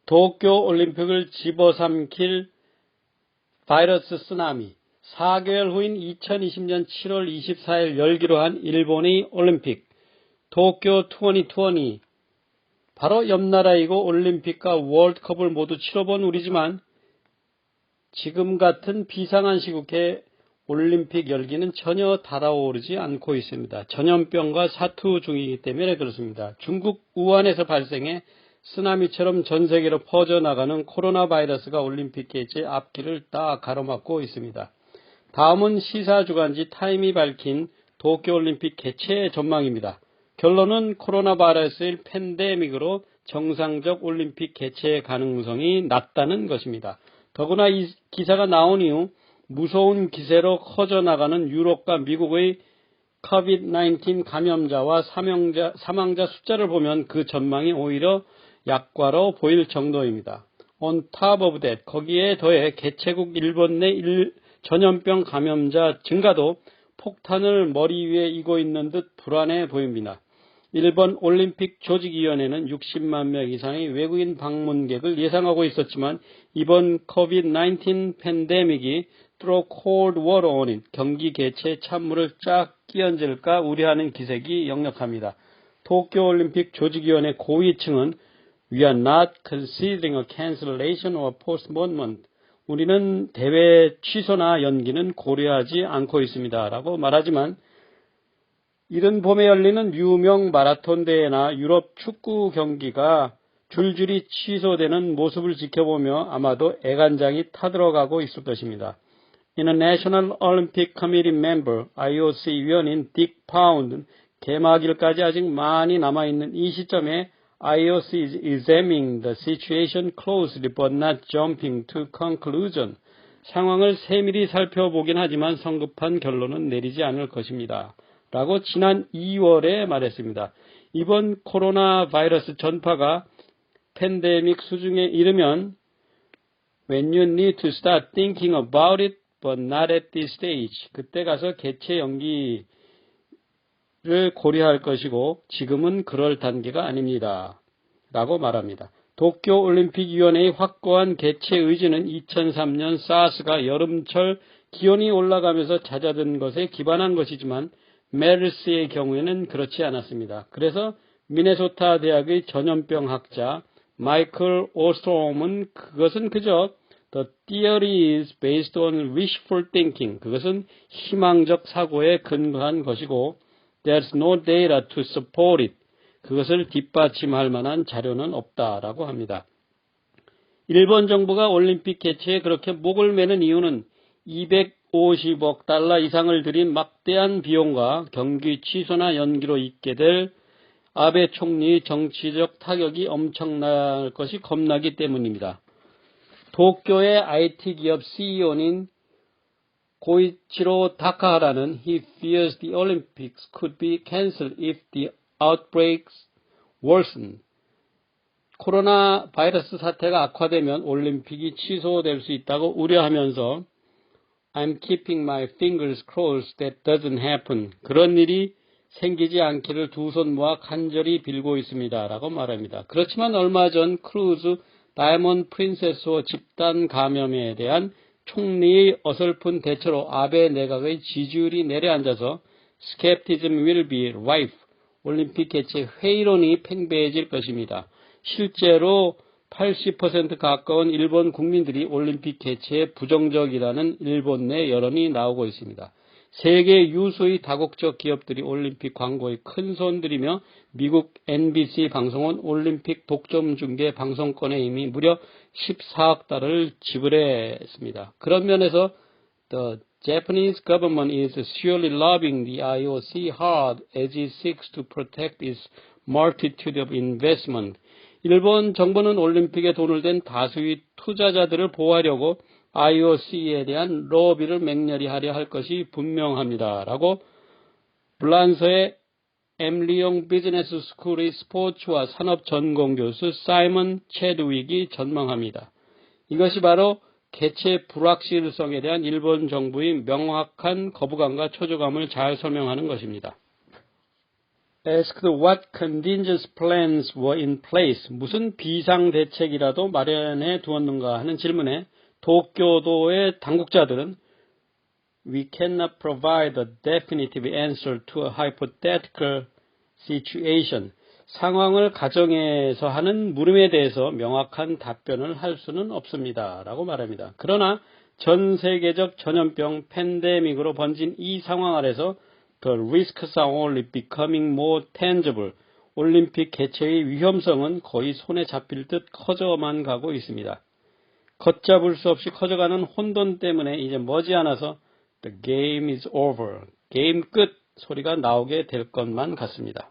도쿄 올림픽을 집어삼킬 바이러스 쓰나미. 4개월 후인 2020년 7월 24일 열기로 한 일본의 올림픽 도쿄 2020. 바로 옆 나라이고 올림픽과 월드컵을 모두 치러본 우리지만 지금 같은 비상한 시국에 올림픽 열기는 전혀 달아오르지 않고 있습니다. 전염병과 사투 중이기 때문에 그렇습니다. 중국 우한에서 발생해 쓰나미처럼 전 세계로 퍼져나가는 코로나 바이러스가 올림픽 개최 앞길을 딱 가로막고 있습니다. 다음은 시사주간지 타임이 밝힌 도쿄올림픽 개최 전망입니다. 결론은 코로나 바이러스의 팬데믹으로 정상적 올림픽 개최 가능성이 낮다는 것입니다. 더구나 이 기사가 나온 이후 무서운 기세로 커져나가는 유럽과 미국의 COVID-19 감염자와 사망자 숫자를 보면 그 전망이 오히려 약과로 보일 정도입니다. On top of that, 거기에 더해 개최국 일본 내 전염병 감염자 증가도 폭탄을 머리 위에 이고 있는 듯 불안해 보입니다. 일본 올림픽 조직위원회는 60만 명 이상의 외국인 방문객을 예상하고 있었지만 이번 COVID-19 팬데믹이 throw cold water on it, 경기 개최에 찬물을 쫙 끼얹을까 우려하는 기색이 역력합니다. 도쿄올림픽 조직위원회 고위층은 We are not considering a cancellation or postponement. 우리는 대회 취소나 연기는 고려하지 않고 있습니다. 라고 말하지만 이른 봄에 열리는 유명 마라톤 대회나 유럽 축구 경기가 줄줄이 취소되는 모습을 지켜보며 아마도 애간장이 타들어가고 있을 것입니다. International Olympic Committee member, IOC 위원인 딕 파운드는 개막일까지 아직 많이 남아있는 이 시점에 IOC is examining the situation closely but not jumping to conclusion. 상황을 세밀히 살펴보긴 하지만 성급한 결론은 내리지 않을 것입니다. 라고 지난 2월에 말했습니다. 이번 코로나 바이러스 전파가 팬데믹 수준에 이르면 when you need to start thinking about it but not at this stage. 그때 가서 개최 연기를 고려할 것이고 지금은 그럴 단계가 아닙니다. 라고 말합니다. 도쿄올림픽위원회의 확고한 개최 의지는 2003년 사스가 여름철 기온이 올라가면서 잦아든 것에 기반한 것이지만 메르스의 경우에는 그렇지 않았습니다. 그래서 미네소타 대학의 전염병 학자 마이클 오스트롬은 그것은 그저 The theory is based on wishful thinking. 그것은 희망적 사고에 근거한 것이고 There's no data to support it. 그것을 뒷받침할 만한 자료는 없다라고 합니다. 일본 정부가 올림픽 개최에 그렇게 목을 매는 이유는 250억 달러 이상을 들인 막대한 비용과 경기 취소나 연기로 있게 될 아베 총리의 정치적 타격이 엄청날 것이 겁나기 때문입니다. 도쿄의 IT 기업 CEO인 고이치로 다카하라는 He fears the Olympics could be cancelled if the outbreaks worsen. 코로나 바이러스 사태가 악화되면 올림픽이 취소될 수 있다고 우려하면서 I'm keeping my fingers crossed that doesn't happen. 그런 일이 생기지 않기를 두 손 모아 간절히 빌고 있습니다. 라고 말합니다. 그렇지만 얼마 전 크루즈 다이아몬드 프린세스호 집단 감염에 대한 총리의 어설픈 대처로 아베 내각의 지지율이 내려앉아서 skepticism will be rife. 올림픽 개최 회의론이 팽배해질 것입니다. 실제로 80% 가까운 일본 국민들이 올림픽 개최에 부정적이라는 일본 내 여론이 나오고 있습니다. 세계 유수의 다국적 기업들이 올림픽 광고에 큰 손 들이며 미국 NBC 방송은 올림픽 독점 중계 방송권에 이미 무려 14억 달러를 지불했습니다. 그런 면에서 The Japanese government is surely lobbying the IOC hard as it seeks to protect its multitude of investment. 일본 정부는 올림픽에 돈을 댄 다수의 투자자들을 보호하려고 IOC에 대한 로비를 맹렬히 하려 할 것이 분명합니다. 라고 블란서의 엠리용 비즈니스 스쿨의 스포츠와 산업 전공 교수 사이먼 체드윅이 전망합니다. 이것이 바로 개최 불확실성에 대한 일본 정부의 명확한 거부감과 초조감을 잘 설명하는 것입니다. asked what contingency plans were in place. 무슨 비상대책이라도 마련해 두었는가 하는 질문에 도쿄도의 당국자들은 We cannot provide a definitive answer to a hypothetical situation. 상황을 가정해서 하는 물음에 대해서 명확한 답변을 할 수는 없습니다. 라고 말합니다. 그러나 전 세계적 전염병 팬데믹으로 번진 이 상황 아래서 The risks are only becoming more tangible. 올림픽 개최의 위험성은 거의 손에 잡힐 듯 커져만 가고 있습니다. 걷잡을 수 없이 커져가는 혼돈 때문에 이제 머지않아서 The game is over. 게임 끝 소리가 나오게 될 것만 같습니다.